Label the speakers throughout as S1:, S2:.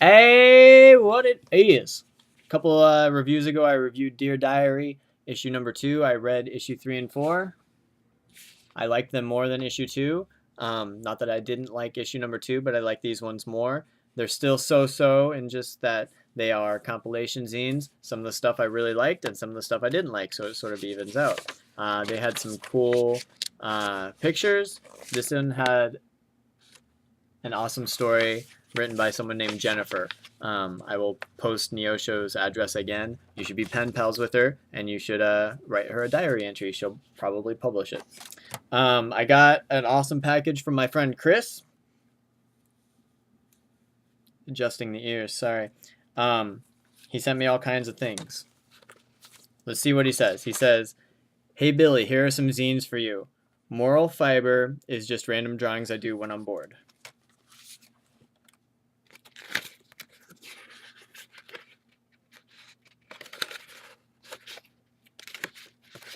S1: Hey, what it is. A couple reviews ago, I reviewed Dear Diary, issue number 2. I read issue 3 and 4. I liked them more than issue 2. Not that I didn't like issue number 2, but I like these ones more. They're still so-so in just that they are compilation zines. Some of the stuff I really liked and some of the stuff I didn't like, so it sort of evens out. They had some cool pictures. This one had an awesome story written by someone named Jennifer. I will post Neosho's address again. You should be pen pals with her, and you should write her a diary entry. She'll probably publish it. I got an awesome package from my friend Chris. Adjusting the ears, sorry. He sent me all kinds of things. Let's see what he says. He says, "Hey Billy, here are some zines for you. Moral Fiber is just random drawings I do when I'm bored."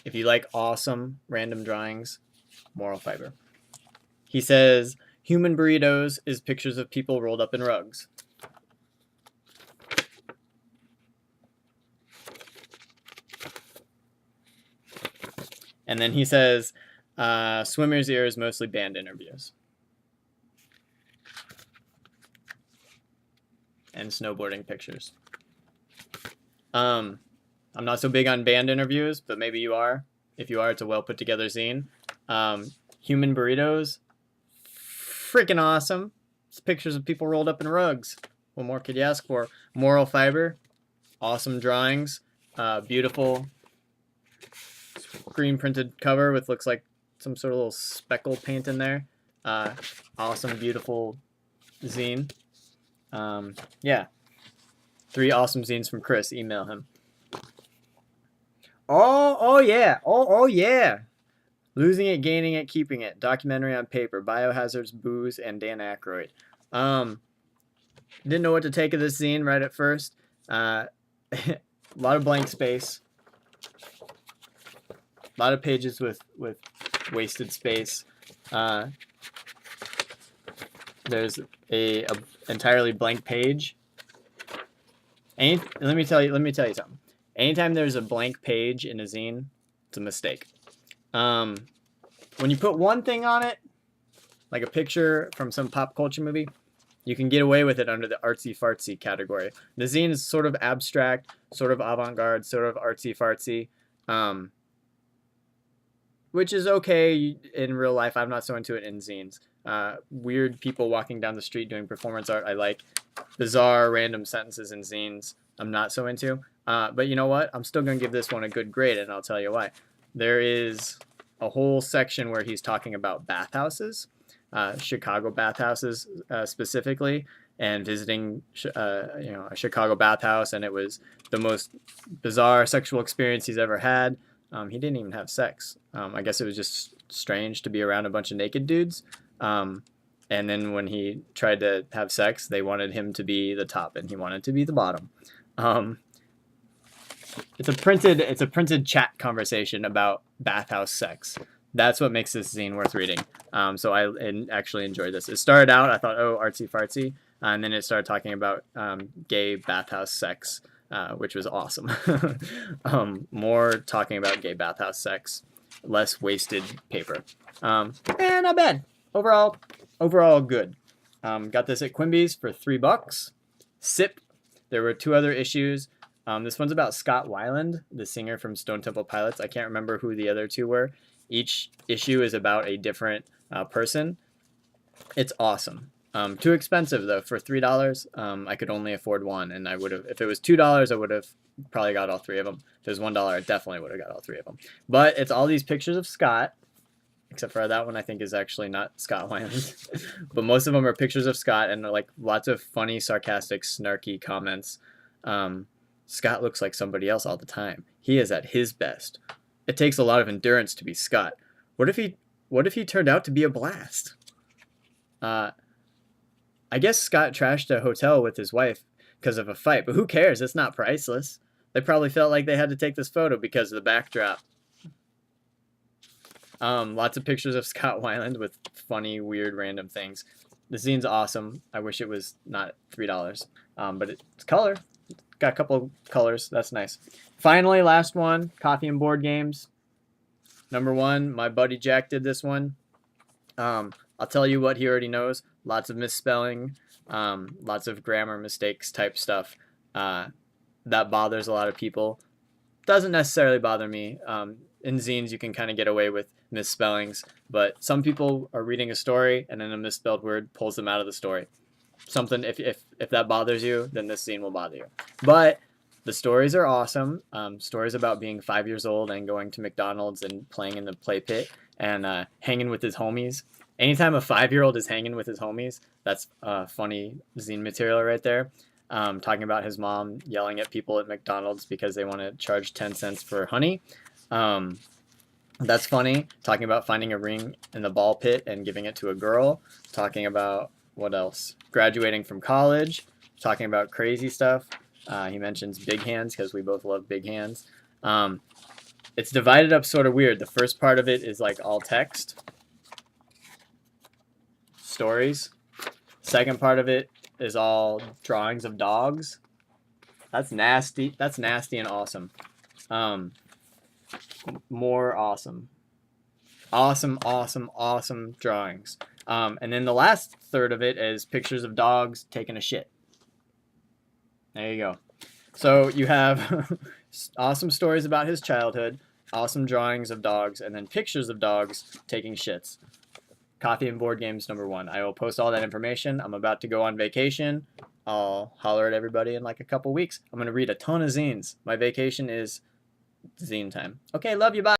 S1: If you like awesome random drawings, Moral Fiber. He says, "Human Burritos is pictures of people rolled up in rugs." And then he says, "Swimmer's Ear is mostly band interviews." And snowboarding pictures. I'm not so big on band interviews, but maybe you are. If you are, it's a well put together zine. Human Burritos, freaking awesome. It's pictures of people rolled up in rugs. What more could you ask for? Moral Fiber, awesome drawings, beautiful screen printed cover with looks like some sort of little speckle paint in there. Awesome, beautiful zine. Yeah, 3 awesome zines from Chris. Email him. Oh yeah. Oh yeah. Losing It, Gaining It, Keeping It. Documentary on paper. Biohazards, Booze, and Dan Aykroyd. Didn't know what to take of this zine right at first. A lot of blank space. A lot of pages with wasted space. There's a entirely blank page. Let me tell you something. Anytime there's a blank page in a zine, it's a mistake. When you put one thing on it, like a picture from some pop culture movie, you can get away with it under the artsy-fartsy category. The zine is sort of abstract, sort of avant-garde, sort of artsy-fartsy, which is okay in real life. I'm not so into it in zines. Weird people walking down the street doing performance art, I like. Bizarre, random sentences in zines, I'm not so into. But you know what? I'm still going to give this one a good grade, and I'll tell you why. There is a whole section where he's talking about bathhouses, Chicago bathhouses specifically, and visiting a Chicago bathhouse, and it was the most bizarre sexual experience he's ever had. He didn't even have sex. I guess it was just strange to be around a bunch of naked dudes. And then when he tried to have sex, they wanted him to be the top, and he wanted to be the bottom. It's a printed chat conversation about bathhouse sex. That's what makes this zine worth reading. So I actually enjoyed this. It started out, I thought, oh, artsy fartsy, and then it started talking about gay bathhouse sex, which was awesome. More talking about gay bathhouse sex, less wasted paper. And not bad. Overall good. Got this at Quimby's for $3. Sip. There were 2 other issues. This one's about Scott Weiland, the singer from Stone Temple Pilots. I can't remember who the other 2 were. Each issue is about a different person. It's awesome. Too expensive though. For $3, I could only afford one, and I would have. If it was $2, I would have probably got all 3 of them. If it was $1, I definitely would have got all 3 of them. But it's all these pictures of Scott, except for that one I think is actually not Scott Weiland. But most of them are pictures of Scott, and like lots of funny, sarcastic, snarky comments. Scott looks like somebody else all the time. He is at his best. It takes a lot of endurance to be Scott. What if he turned out to be a blast? I guess Scott trashed a hotel with his wife because of a fight, but who cares? It's not priceless. They probably felt like they had to take this photo because of the backdrop. Lots of pictures of Scott Weiland with funny, weird, random things. The zine's awesome. I wish it was not $3, but it's color. Got a couple colors. That's nice. Finally, last one, coffee and board games. Number 1, my buddy Jack did this one. I'll tell you what he already knows. Lots of misspelling, lots of grammar mistakes type stuff. That bothers a lot of people. Doesn't necessarily bother me. In zines, you can kind of get away with misspellings, but some people are reading a story and then a misspelled word pulls them out of the story. Something, if that bothers you, then this zine will bother you. But the stories are awesome. Stories about being 5 years old and going to McDonald's and playing in the play pit and hanging with his homies. Anytime a 5-year-old is hanging with his homies, that's funny zine material right there. Talking about his mom yelling at people at McDonald's because they want to charge 10 cents for honey. That's funny. Talking about finding a ring in the ball pit and giving it to a girl. Talking about, what else? Graduating from college. Talking about crazy stuff. He mentions big hands because we both love big hands. It's divided up sort of weird. The first part of it is like all text. Stories. Second part of it is all drawings of dogs. That's nasty. That's nasty and awesome. More awesome. Awesome drawings. And then the last third of it is pictures of dogs taking a shit. There you go. So you have awesome stories about his childhood, awesome drawings of dogs, and then pictures of dogs taking shits. Coffee and board games number 1. I will post all that information. I'm about to go on vacation. I'll holler at everybody in like a couple weeks. I'm going to read a ton of zines. My vacation is zine time. Okay, love you, bye.